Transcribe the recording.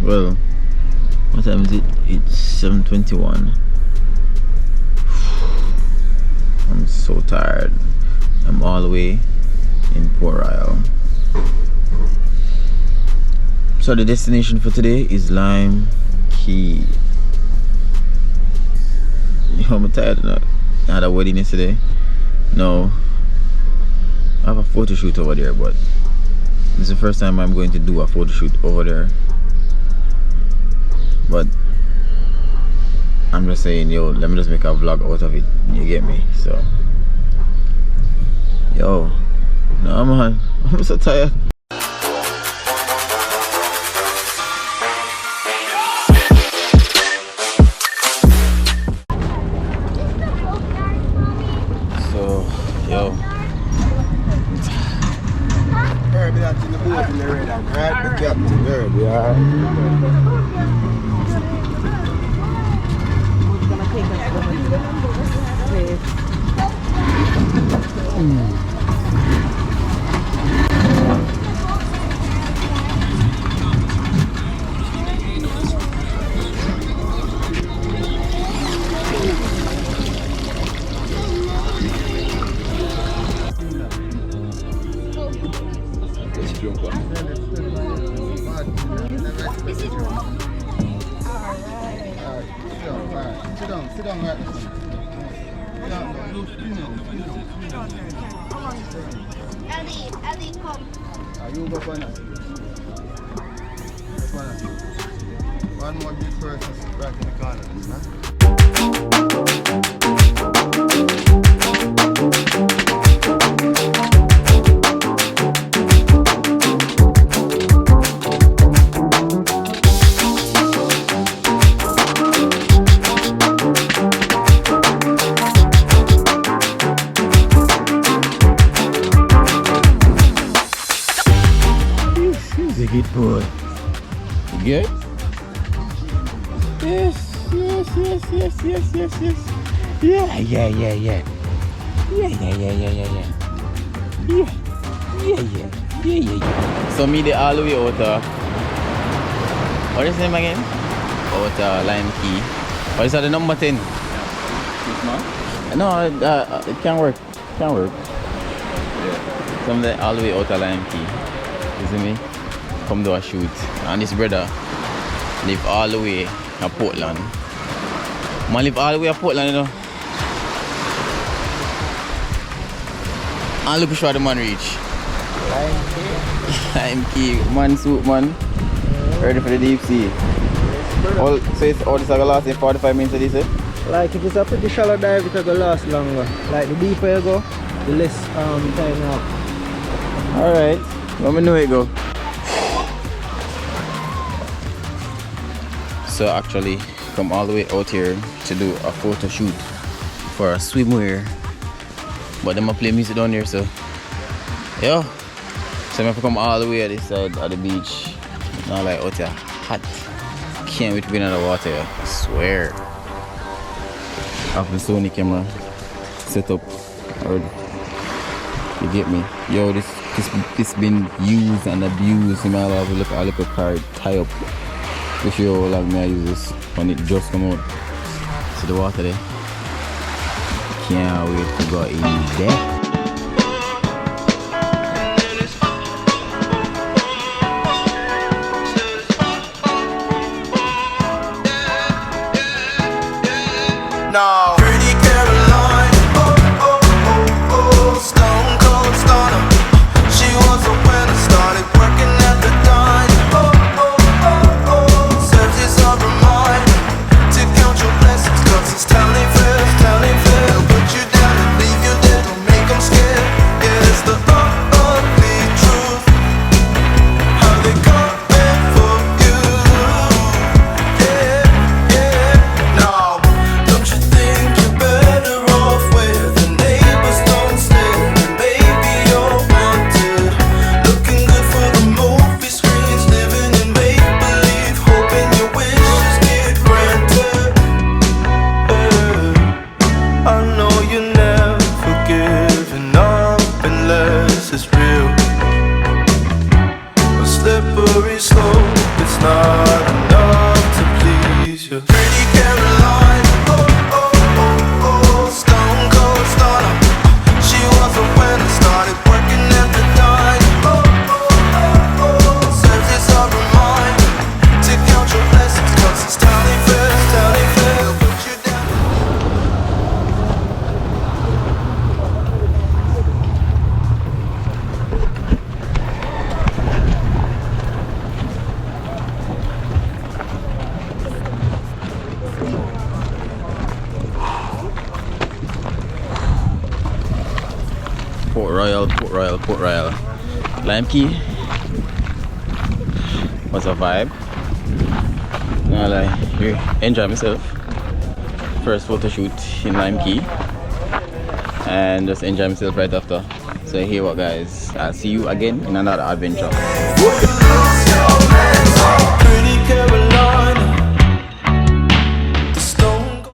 Well, what time is it? It's 7:21. I'm so tired. I'm all the way in Port Royal. So the destination for today is Lime Key. I'm tired now. I had a wedding yesterday. No, I have a photo shoot over there, but this is the first time I'm going to do a photo shoot over there. But I'm just saying, yo, let me just make a vlog out of it. You get me? So, yo, no man, I'm so tired. So, yo. Herbie, that's in the boat in the red, right? The captain, Herbie, alright? Sit down right there. Ellie, come. You go for that. One more big person right in the corner, huh? Good boy. You good? Yes. Yeah. So me the all the way out what is his name again? Out Lime Key. What is that, the number 10? No, it can't work. Yeah. Some the all the way out Lime Key. You see me? Come do a shoot, and this brother live all the way in Portland. Man live all the way in Portland, you know. And look how short the man reach. Lime Key, man suit man. Ready for the deep sea. All, so it's all this is going to last in 45 minutes, did you say? Like if it's a pretty shallow dive, it's going to last longer. Like the deeper you go, the less time you have. Alright, let me know it go. So actually come all the way out here to do a photo shoot for a swimwear, but them a play music down here, so yeah. So I have to come all the way at this side of the beach. Now like out here hot, can't wait to be in the water, I swear. I have the Sony camera set up already. You get me? Yo, this been used and abused. You know, I have a little card tie up. To show you how long I use this when it just come out. See the water there? Can't wait to go in there. No. Pretty Caroline, stone cold stunner. She was a winner, started working at the dine. Searches of her mind to count your blessings, 'cause it's telling fair. They'll put you down and leave you there, don't make them scared. Yeah, it's the ugly truth. How they coming for you. Yeah. No, don't you think you're better off where the neighbors don't stay? And baby, you're wanted, looking good for the movie screens, living in make-believe, hoping your wishes get granted. I know you're never giving up unless it's real. A slippery slope, it's not enough. Port Royal. Lime Key was a vibe. Nah, like, enjoy myself. First photo shoot in Lime Key. And just enjoy myself right after. So here what guys, I'll see you again in another adventure.